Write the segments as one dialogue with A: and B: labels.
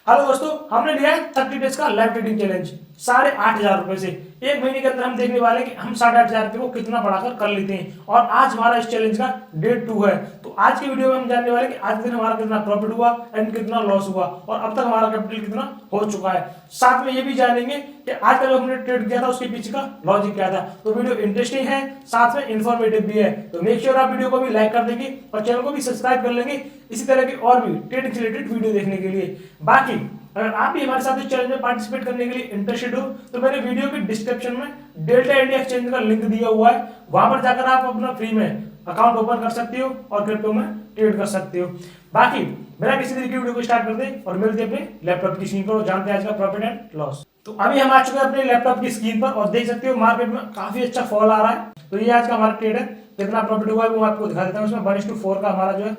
A: Hello दोस्तों, हमने लिया है 30 डेज का लाइव ट्रेडिंग चैलेंज 8,500 रुपए से। एक महीने के अंदर हम देखने वाले हैं कि हम 8,500 रुपए को कितना बढ़ाकर कर लेते हैं। और आज हमारा इस चैलेंज का डे 2 है। तो आज की वीडियो में हम जानने वाले हैं कि आज के दिन हमारा कितना प्रॉफिट हुआ एंड कितना लॉस हुआ और अब तक हमारा कैपिटल कितना हो चुका है। साथ में ये भी जानेंगे कि आज का जो हमने ट्रेड किया था उसके पीछे का लॉजिक क्या था। तो वीडियो इंटरेस्टिंग है, साथ में इंफॉर्मेटिव भी है। तो मेक श्योर आप वीडियो को भी लाइक कर देंगे और चैनल को भी सब्सक्राइब कर लेंगे इसी तरह की और भी ट्रेडिंग से रिलेटेड वीडियो देखने के लिए। बाकी अगर आप भी हमारे साथ इस चैलेंज में पार्टिसिपेट करने के लिए इंटरेस्टेड हो तो मैंने वीडियो के डिस्क्रिप्शन में डेल्टा इंडिया एक्सचेंज का लिंक दिया हुआ है, वहां पर जाकर आप अपना फ्री में अकाउंट ओपन कर सकते हो और क्रिप्टो में ट्रेड कर सकते हो। बाकी बिना किसी तरीके की वीडियो को स्टार्ट करते हैं और मिलते हैं अपने लैपटॉप की स्क्रीन पर और जानते हैं आज का प्रॉफिट एंड लॉस। तो अभी हम आ चुके हैं अपने लैपटॉप की स्क्रीन पर और देख सकते हो मार्केट में काफी अच्छा फॉल आ रहा है। तो ये आज का हमारा ट्रेड है, कितना प्रॉफिट हुआ है वो आपको दिखा देता हूँ। उसमें 1:4 का हमारा जो है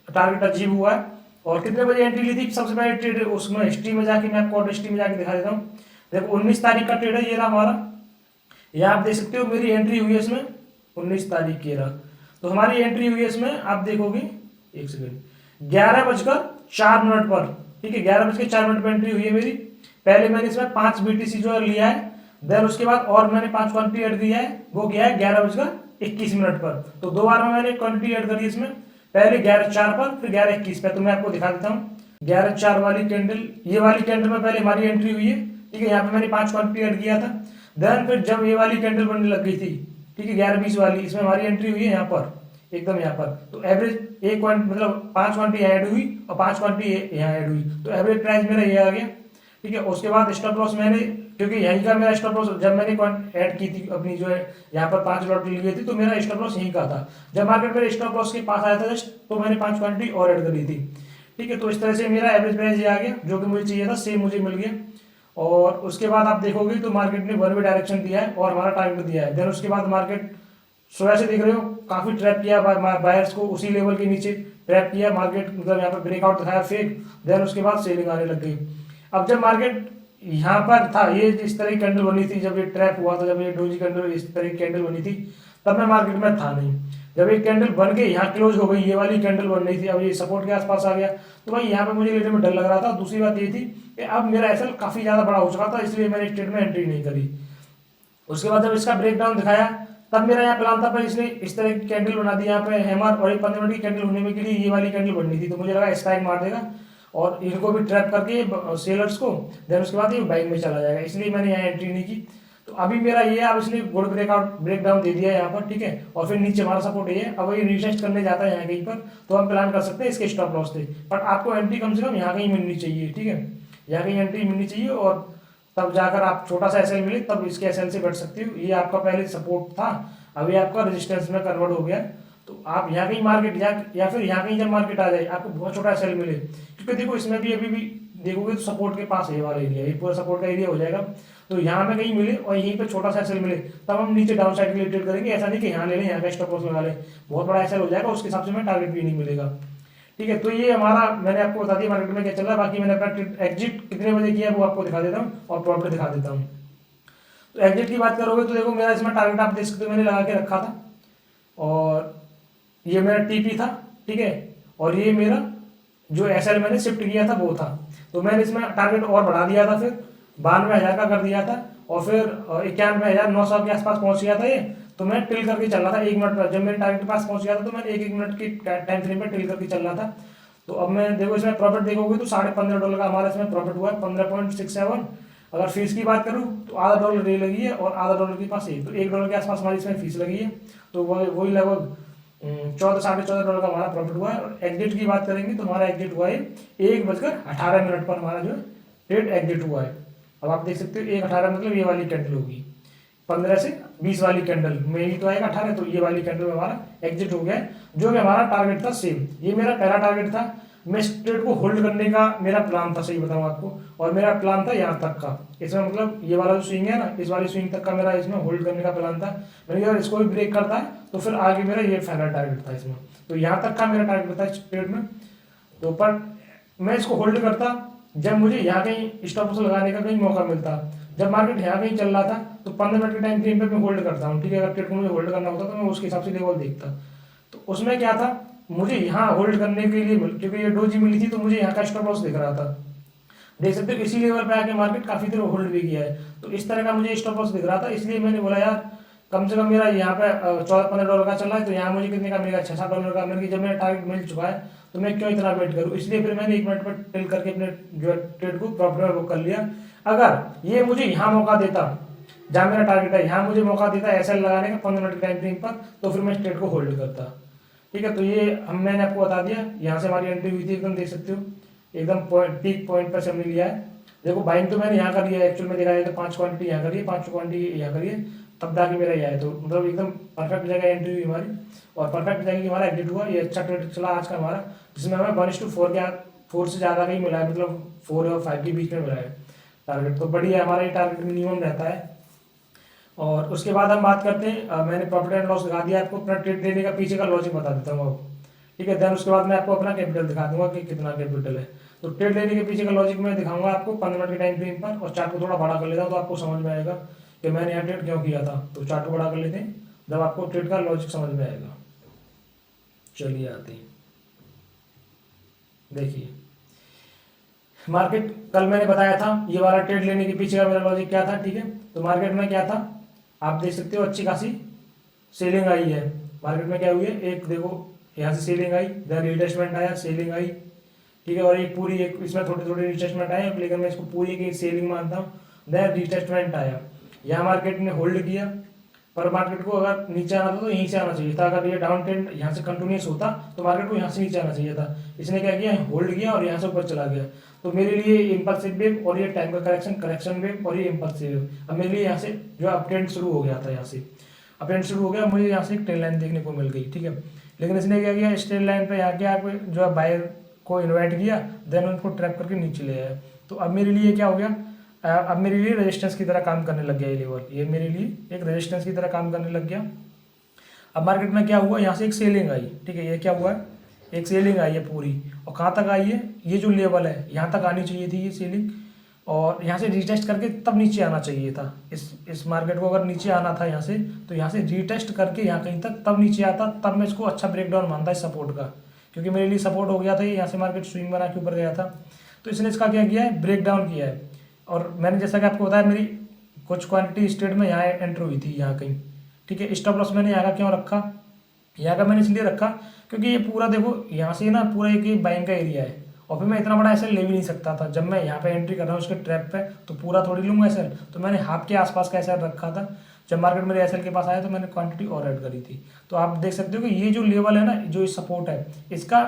A: टारगेट अचीव हुआ है। और कितने बजे एंट्री ली थी सबसे पहले ट्रेड उसमें हिस्ट्री में जाके मैं आपको हिस्ट्री में जाके दिखा देता हूँ। देखो 19 तारीख का ट्रेड है, ये रहा हमारा। ये आप देख सकते हो मेरी एंट्री हुई है इसमें 19 तारीख की रहा। तो हमारी एंट्री हुई है इसमें, आप देखोगे एक सेकेंड 11:04 पर, ठीक है 11:04 पर एंट्री हुई है मेरी। पहले मैंने इसमें 5 BTC जो है लिया है, देन उसके बाद और मैंने 5 क्वांटिटी ऐड किया है, वो किया है 11:21 पर। तो 2 बार में मैंने क्वांटिटी ऐड करी इसमें, पहले 11:04 पर फिर 11:21 पर। तो मैं आपको दिखा देता हूँ 11:04 वाली कैंडल, ये वाली कैंडल में पहले हमारी एंट्री हुई है, ठीक है। यहाँ पे मैंने 5 क्वांटिटी ऐड किया था। देन फिर जब ये वाली कैंडल बनने लग गई थी, ठीक है 11:20 वाली, इसमें हमारी एंट्री हुई है यहाँ पर एकदम यहाँ पर। तो एवरेज एक क्वांटिटी मतलब 5 क्वांटिटी ऐड हुई और 5 क्वांटिटी यहाँ ऐड हुई, तो एवरेज प्राइस मेरा ये आ गया, ठीक है। उसके बाद स्टॉप लॉस मैंने, क्योंकि यहीं का मेरा स्टॉप लॉस जब मैंने ऐड की थी अपनी जो है यहाँ पर 5 लॉट ली थी, तो मेरा स्टॉप लॉस यहीं का था। जब मार्केट मेरे स्टॉप लॉस के पास आया था जस्ट, तो मैंने 5 क्वांटिटी और ऐड करी थी, ठीक है। तो इस तरह से मेरा एवरेज प्राइस ये आ गया, जो कि मुझे चाहिए था सेम मुझे मिल गया। और उसके बाद आप देखोगे तो मार्केट ने वन वे डायरेक्शन दिया है और हमारा टारगेट दिया है। देन उसके बाद मार्केट सुबह से देख रहे हो काफी ट्रैप किया बायर्स को, उसी लेवल के नीचे ट्रैप किया मार्केट, मतलब यहाँ पर ब्रेकआउट दिखाया फेक। देन उसके बाद सेलिंग आने लग गई। अब जब मार्केट यहाँ पर था, ये इस तरह की कैंडल बनी थी, जब ये ट्रैप हुआ था, जब ये डोजी कैंडल इस तरह की कैंडल बनी थी, तब मैं मार्केट में था नहीं। जब एक कैंडल बन के यहाँ क्लोज हो गई, ये वाली कैंडल बन रही थी, अब ये सपोर्ट के आसपास आ गया, तो भाई यहाँ पे मुझे लेने में डर लग रहा था। दूसरी बात ये थी कि अब मेरा एसएल काफी ज्यादा बड़ा हो चुका था, इसलिए मैंने ट्रेड में एंट्री नहीं करी। उसके बाद जब इसका ब्रेकडाउन दिखाया, तब मेरा यहाँ प्लान था पर इसने इस तरह की कैंडल बना दी यहाँ पे हैमर, और एक 15 मिनट की कैंडल होने के लिए ये वाली कैंडल बननी थी। तो मुझे लगा स्ट्राइक मार देगा और इनको भी ट्रैप करके सेलर्स को, देन उसके बाद ये बाइंग में चला जाएगा, इसलिए मैंने यहाँ एंट्री नहीं की। तो अभी मेरा ये अब इसने गुड ब्रेकडाउन दे दिया है यहाँ पर, ठीक है। और फिर नीचे हमारा सपोर्ट ये है, अब ये रिटेस्ट करने जाता है यहाँ कहीं पर, तो हम प्लान कर सकते हैं इसके स्टॉप लॉस थे। बट आपको एंट्री कम से कम यहाँ कहीं मिलनी चाहिए, ठीक है, यहाँ कहीं एंट्री मिलनी चाहिए, और तब जाकर आप छोटा सा एसएल मिले तब इसके एसएल से बढ़ सकते हो। ये आपका पहले सपोर्ट था, अभी आपका रेजिस्टेंस में कन्वर्ट हो गया। तो आप यहाँ कहीं मार्केट या फिर यहाँ कहीं जब मार्केट आ जाए आपको बहुत छोटा एसएल मिले, क्योंकि देखो इसमें भी अभी भी देखोगे तो सपोर्ट के पास ये वाला एरिया, ये पूरा सपोर्ट का एरिया हो जाएगा। तो यहाँ में कहीं मिले और यहीं पे छोटा सा एसएल मिले, तब हम नीचे डाउन साइड के लिए ट्रेड करेंगे। ऐसा नहीं कि यहाँ ले लें यहाँ पे स्टॉप लॉस लगा लें, बहुत बड़ा एसएल हो जाएगा, उसके हिसाब से हमें टारगेट भी नहीं मिलेगा, ठीक है। तो ये हमारा मैंने आपको बता दिया मार्केट में क्या चल रहा है। बाकी मैंने अपना एग्जिट कितने बजे किया वो आपको दिखा देता हूँ और प्रॉफिट दिखा देता हूँ। तो एग्जिट की बात करोगे तो देखो मेरा इसमें टारगेट आप देख सकते हो मैंने लगा के रखा था, और ये मेरा टीपी था, ठीक है। और ये मेरा जो एसएल मैंने शिफ्ट किया था वो था। तो मैंने इसमें टारगेट और बढ़ा दिया था, फिर 92,000 का कर दिया था, और फिर 91,900 के आसपास पहुंच गया था ये। तो मैं टिल करके चल रहा था 1 मिनट पर, जब मेरे टारगेट के पास पहुंच गया था तो मैंने 1-1 मिनट की टाइम फ्रेम पर टिल करके चल रहा था। तो अब मैं देखो इसमें प्रॉफिट देखोगे तो $15.5 का हमारा इसमें प्रॉफिट हुआ है, 15.67। अगर फीस की बात करूँ तो $0.5 ये लगी है और $0.5 के पास एक, तो $1 के आसपास हमारी इसमें फीस लगी है। तो वही लगभग 14-14.5 का हमारा प्रॉफिट हुआ है। और एग्जिट की बात करेंगे तो हमारा एग्जिट हुआ है 1:18 पर हमारा जो है ट्रेड एग्जिट हुआ है। अब आप देख सकते हो 1:18 मतलब ये वाली कैंडल होगी, 15 से 20 वाली कैंडल में ही तो आएगा 18, तो ये वाली कैंडल में हमारा एग्जिट हो गया है, जो कि हमारा टारगेट था सेम। ये मेरा पहला टारगेट था, मैं इस ट्रेड को होल्ड करने का मेरा प्लान था, सही बताऊं आपको, और मेरा प्लान था यहाँ तक का। इसमें मतलब ये वाला जो स्विंग है ना, इस वाली स्विंग तक का मेरा इसमें होल्ड करने का प्लान था। मैंने अगर इसको भी ब्रेक करता है तो फिर आगे मेरा ये फाइनल टारगेट था इसमें। तो यहाँ तक का मेरा टारगेट था इस ट्रेड में। तो पर मैं इसको होल्ड करता जब मुझे यहाँ कहीं स्टॉप लॉस लगाने का कहीं मौका मिलता। जब मार्केट यहाँ कहीं चल रहा था तो 15 मिनट के टाइम फ्रेम पे मैं होल्ड करता हूँ, ठीक है। अगर ट्रेड को मुझे होल्ड करना होता तो मैं उसके हिसाब से लेवल देखता। तो उसमें क्या था, मुझे यहाँ होल्ड करने के लिए, क्योंकि ये डोजी मिली थी तो मुझे यहाँ का स्टॉप लॉस दिख रहा था। देख सकते हो इसी लेवल पे आके मार्केट काफी देर होल्ड भी किया है। तो इस तरह का मुझे स्टॉप लॉस दिख रहा था, इसलिए मैंने बोला यार कम से कम मेरा यहाँ पे $14-15 का चल रहा है, तो यहाँ मुझे कितने का मिलेगा, $6-7 का मिल गया। जब मेरा टारगेट मिल चुका है तो मैं क्यों इतना वेट करूँ, इसलिए फिर मैंने 1 मिनट पर टिल करके अपने जो ट्रेड को प्रॉफिट में बुक कर लिया। अगर ये मुझे यहाँ मौका देता जहाँ मेरा टारगेट है, यहाँ मुझे मौका देता एसएल लगाने का 15 मिनट के टाइम फ्रेम पर, तो फिर मैं इस ट्रेड को होल्ड करता। ठीक है, तो ये मैंने आपको बता दिया। यहाँ से हमारी एंट्री हुई थी, एकदम देख सकते हो एकदम पीक पॉइंट पर से हमने लिया है। देखो बाइंग तो मैंने यहाँ कर लिया है, एक्चुअल में देखा जाए तो 5 क्वांटिटी यहाँ करिए, 5 क्वांटिटी यहाँ करिए, तब जाके मेरा यह है। तो मतलब एकदम परफेक्ट जगह एंट्री हुई हमारी और परफेक्ट जगह हमारा एग्जिट हुआ। ये अच्छा ट्रेड चला आज का हमारा, जिसमें हमें 1:4 क्या 4 से ज़्यादा का ही मिला है, मतलब 4 और 5 के बीच में मिला है टारगेट। तो बढ़िया, हमारा ये टारगेट मिनिमम रहता है। और उसके बाद हम बात करते हैं, मैंने प्रॉफिट एंड लॉस दिखा दिया आपको, अपना ट्रेड लेने का पीछे का लॉजिक बता देता हूँ अब। ठीक है, देन उसके बाद मैं आपको अपना कैपिटल दिखा दूंगा कि कितना कैपिटल है। तो ट्रेड लेने के पीछे का लॉजिक मैं दिखाऊंगा आपको 15 मिनट के टाइम फ्रेम पर, और चार्ट को थोड़ा बड़ा कर लेता हूँ तो आपको समझ में आएगा कि मैंने यहाँ ट्रेड क्यों किया था। तो चार्ट को बड़ा कर लेते हैं, जब आपको ट्रेड का लॉजिक समझ में आएगा। चलिए आते हैं, देखिए मार्केट कल मैंने बताया था ये वाला ट्रेड लेने के पीछे का मेरा लॉजिक क्या था। ठीक है, तो मार्केट में क्या था आप देख सकते हो, अच्छी खासी सेलिंग आई है। मार्केट में क्या हुई है, एक देखो यहाँ से सेलिंग आई, देन रिटेस्टमेंट आया, सेलिंग आई। ठीक है, और एक पूरी एक इसमें थोड़ी थोड़ी रिटेस्टमेंट आए, लेकिन मैं इसको पूरी की सेलिंग मानता हूँ। देन रिटेस्टमेंट आया, यहाँ मार्केट ने होल्ड किया, पर मार्केट को अगर नीचे आना था तो यहीं से आना चाहिए था। अगर ये डाउन ट्रेंड यहाँ से कंटिन्यूस होता तो मार्केट को यहाँ से नीचे आना चाहिए था। इसने क्या किया, होल्ड किया और यहाँ से ऊपर चला गया। तो मेरे लिए इम्पल्सिव वेव और ये टाइम का करेक्शन वेव और ये इम्पल्सिव वेव, अब मेरे लिए यहाँ से जो अप ट्रेंड शुरू हो गया था, यहाँ से अप ट्रेंड शुरू हो गया, मुझे यहाँ से एक ट्रेन लाइन देखने को मिल गई। ठीक है, लेकिन इसने क्या किया, इस ट्रेन लाइन पे यहाँ के आप जो है बायर को इन्वाइट किया, देन उनको ट्रैप करके नीचे ले आया। तो अब मेरे लिए क्या हो गया, अब मेरे लिए रेजिस्टेंस की तरह काम करने लग गया ये लेवल, ये मेरे लिए एक रेजिस्टेंस की तरह काम करने लग गया। अब मार्केट में क्या हुआ, यहाँ से एक सेलिंग आई। ठीक है, ये क्या हुआ है, एक सेलिंग आई है पूरी, और कहाँ तक आई है, ये जो लेवल है यहाँ तक आनी चाहिए थी ये सेलिंग, और यहाँ से रीटेस्ट करके तब नीचे आना चाहिए था। इस मार्केट को अगर नीचे आना था यहाँ से, तो यहाँ से रीटेस्ट करके यहाँ कहीं तक तब नीचे आता, तब मैं इसको अच्छा ब्रेकडाउन मानता है सपोर्ट का, क्योंकि मेरे लिए सपोर्ट हो गया था ये, यहाँ से मार्केट स्विंग बना के ऊपर गया था। तो इसने इसका क्या किया है, ब्रेक डाउन किया है। और मैंने जैसा कि आपको बताया मेरी कुछ क्वांटिटी स्टेट में यहाँ एंटर हुई थी यहाँ कहीं। ठीक है, स्टॉप लॉस मैंने यहाँ का क्यों रखा, यहाँ का मैंने इसलिए रखा क्योंकि ये पूरा देखो यहाँ से ना पूरा एक बाइंग का एरिया है, और फिर मैं इतना बड़ा एसएल ले भी नहीं सकता था। जब मैं यहाँ पे एंट्री कर रहा हूँ उसके ट्रैप पे, तो पूरा थोड़ी लूँगा एसएल, तो मैंने हाफ के आसपास का एसएल रखा था। जब मार्केट मेरे एसएल के पास आया तो मैंने क्वांटिटी और ऐड करी थी। तो आप देख सकते हो कि ये जो लेवल है ना, जो सपोर्ट है, इसका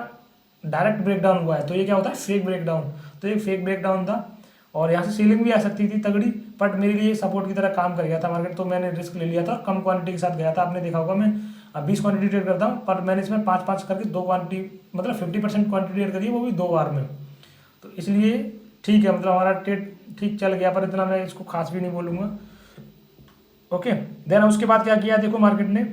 A: डायरेक्ट ब्रेकडाउन हुआ है। तो ये क्या होता है, फेक ब्रेकडाउन। तो ये फेक ब्रेकडाउन था, और यहाँ से सीलिंग भी आ सकती थी तगड़ी, बट मेरे लिए सपोर्ट की तरह काम कर गया था मार्केट। तो मैंने रिस्क ले लिया था, कम क्वांटिटी के साथ गया था। आपने देखा होगा मैं 20 क्वांटिटी ट्रेड करता हूँ, पर मैंने इसमें 5-5 करके 2 क्वांटिटी, मतलब 50% क्वांटिटी ट्रेड करी है, वो भी 2 बार में। तो इसलिए ठीक है, मतलब हमारा ट्रेड ठीक चल गया, पर इतना मैं इसको खास भी नहीं बोलूँगा। ओके, देन उसके बाद क्या किया, देखो मार्केट ने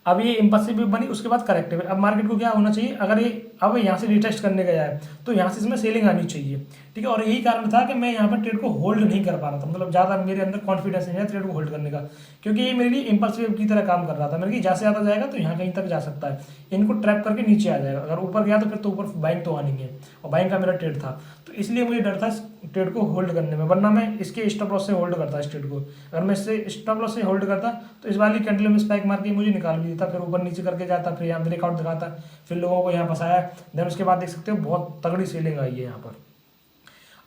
A: अब ये इम्पल्सिव भी बनी, उसके बाद करेक्टिव। अब मार्केट को क्या होना चाहिए, अगर ये अब यहाँ से रिटेस्ट करने गया है तो यहाँ से इसमें सेलिंग आनी चाहिए। ठीक है, और यही कारण था कि मैं यहाँ पर ट्रेड को होल्ड नहीं कर पा रहा था, मतलब ज़्यादा मेरे अंदर कॉन्फिडेंस नहीं है ट्रेड को होल्ड करने का, क्योंकि ये मेरे लिए इम्पल्सिव की तरह काम कर रहा था। मेरे ज़्यादा से ज़्यादा जाएगा तो यहाँ कहीं तक जा सकता है, इनको ट्रैप करके नीचे आ जाएगा। अगर ऊपर गया तो फिर तो ऊपर बाइंग तो आनी है, और बाइंग का मेरा ट्रेड था। तो इसलिए मुझे डर था ट्रेड को होल्ड करने में, वरना मैं इसके स्टॉप लॉस से होल्ड करता इस ट्रेड को। अगर मैं इससे स्टॉप लॉस से होल्ड करता तो इस वाली कैंडल में स्पाइक मार के मुझे निकाल भी देता, फिर ऊपर नीचे करके जाता, फिर यहाँ ब्रेकआउट दिखाता, फिर लोगों को यहाँ फंसाया। देन उसके बाद देख सकते हो बहुत तगड़ी सेलिंग आई है यहाँ पर।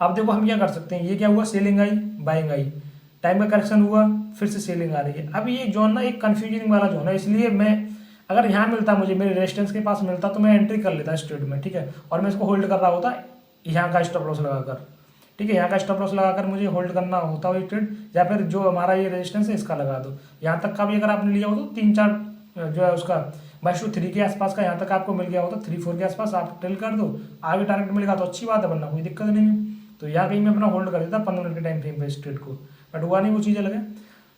A: अब देखो हम क्या कर सकते हैं, ये क्या हुआ, selling I, buying I, time का करेक्शन हुआ, फिर से सेलिंग आ रही है। अब ये जोन ना एक कंफ्यूजिंग वाला जोन है, इसलिए मैं अगर यहाँ मिलता मुझे, मेरे रेजिस्टेंस के पास मिलता तो मैं एंट्री कर लेता इस ट्रेड में। ठीक है, और मैं इसको होल्ड कर रहा होता यहाँ का स्टॉप लॉस लगाकर। ठीक है, यहाँ का स्टॉप लॉस लगाकर मुझे होल्ड करना होता वो ट्रेड, या फिर जो हमारा ये रेजिस्टेंस है इसका लगा दो। यहाँ तक का भी अगर आपने लिया हो तो 3-4 जो है उसका 3 के आसपास का यहाँ तक आपको मिल गया होता, 3-4 के आसपास आप टेल कर दो, आगे टारगेट मिलेगा तो अच्छी बात है, वरना कोई दिक्कत नहीं है। तो यहाँ कहीं मैं अपना होल्ड कर देता 15 मिनट के टाइम फ्रेम पे इस ट्रेड को, बट हुआ नहीं, वो चीज़ अलग है।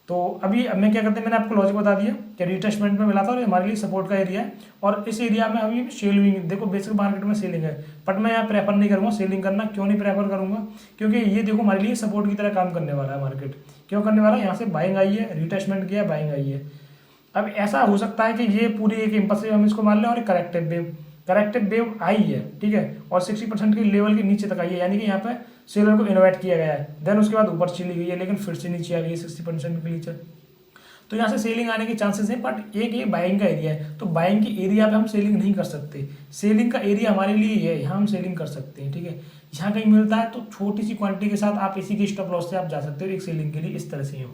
A: तो अभी अब मैं क्या करते हैं, मैंने आपको लॉजिक बता दिया कि रिटेस्टमेंट में मिला था और हमारे लिए सपोर्ट का एरिया है, और इस एरिया में अभी सेलिंग, देखो बेसिक मार्केट में सेलिंग है, बट मैं यहाँ प्रेफर नहीं करूँगा सेलिंग करना। क्यों नहीं प्रेफर करूँगा, क्योंकि ये देखो हमारे लिए सपोर्ट की तरह काम करने वाला है मार्केट। क्यों करने वाला है, यहाँ से बाइंग आई है, रिटेस्टमेंट किया, बाइंग आई है। अब ऐसा हो सकता है कि ये पूरी एक इम्पल्सिव हम इसको मान लें, और एक करेक्टिव वेव आई है। ठीक है, और 60% के लेवल के नीचे तक आई है, यानी कि यहाँ पे सेलर को इन्वाइट किया गया है, देन उसके बाद ऊपर चली गई है लेकिन फिर से नीचे आ गई है 60% के नीचे। तो यहाँ से सेलिंग आने के चांसेस हैं, बट एक ये बाइंग का एरिया है, तो बाइंग की एरिया पे हम सेलिंग नहीं कर सकते। सेलिंग का एरिया हमारे लिए ये है, यहाँ हम सेलिंग कर सकते हैं, ठीक है। यहाँ कहीं मिलता है तो छोटी सी क्वांटिटी के साथ आप इसी के स्टॉप लॉस से आप जा सकते हो एक सेलिंग के लिए, इस तरह से हो,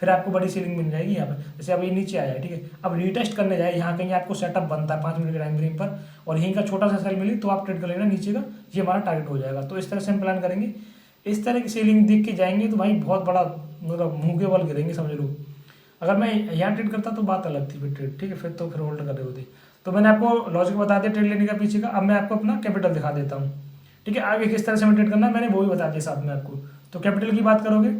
A: फिर आपको बड़ी सेलिंग मिल जाएगी यहाँ पर। जैसे अब ये नीचे आया है, ठीक है, अब रीटेस्ट करने जाए, यहाँ कहीं आपको सेटअप बनता है 5 मिनट के टाइम फ्रेम पर, और यहीं का छोटा सा सेल मिले तो आप ट्रेड कर लेना नीचे का, ये हमारा टारगेट हो जाएगा। तो इस तरह से हम प्लान करेंगे, इस तरह की सेलिंग देख के जाएंगे तो भाई बहुत बड़ा मतलब मुँह के बल गिरेंगे समझ लो। अगर मैं यहाँ ट्रेड करता तो बात अलग थी फिर ट्रेड, ठीक है, फिर तो फिर होल्ड कर रहे होते। तो मैंने आपको लॉजिक बता दिया ट्रेड लेने का पीछे का। अब मैं आपको अपना कैपिटल दिखा देता हूँ, ठीक है, आगे किस तरह से हमें ट्रेड करना है मैंने वो भी बता दिया साथ में आपको। तो कैपिटल की बात करोगे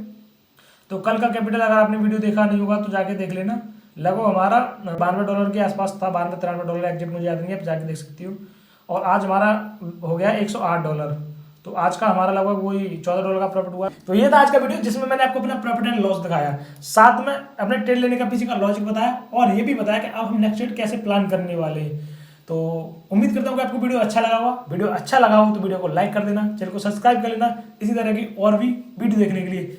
A: तो कल का कैपिटल अगर आपने वीडियो देखा नहीं होगा तो जाके देख लेना, लगभग हमारा $92 के आसपास था, $92-93 एग्जैक्ट मुझे याद नहीं है, आप जाके देख सकती हो। और आज हमारा हो गया $108, तो आज का हमारा लगभग वही $14 का प्रॉफिट हुआ। तो ये था आज का वीडियो जिसमें मैंने आपको अपना प्रॉफिट एंड लॉस दिखाया, साथ में अपने ट्रेड लेने का पीछे का लॉजिक बताया, और ये भी बताया कि अब हम नेक्स्ट ट्रेड कैसे प्लान करने वाले हैं। तो उम्मीद करता हूँ कि आपको वीडियो अच्छा लगा होगा। वीडियो अच्छा लगा हो तो वीडियो को लाइक कर देना, चैनल को सब्सक्राइब कर लेना इसी तरह की और भी वीडियो देखने के लिए।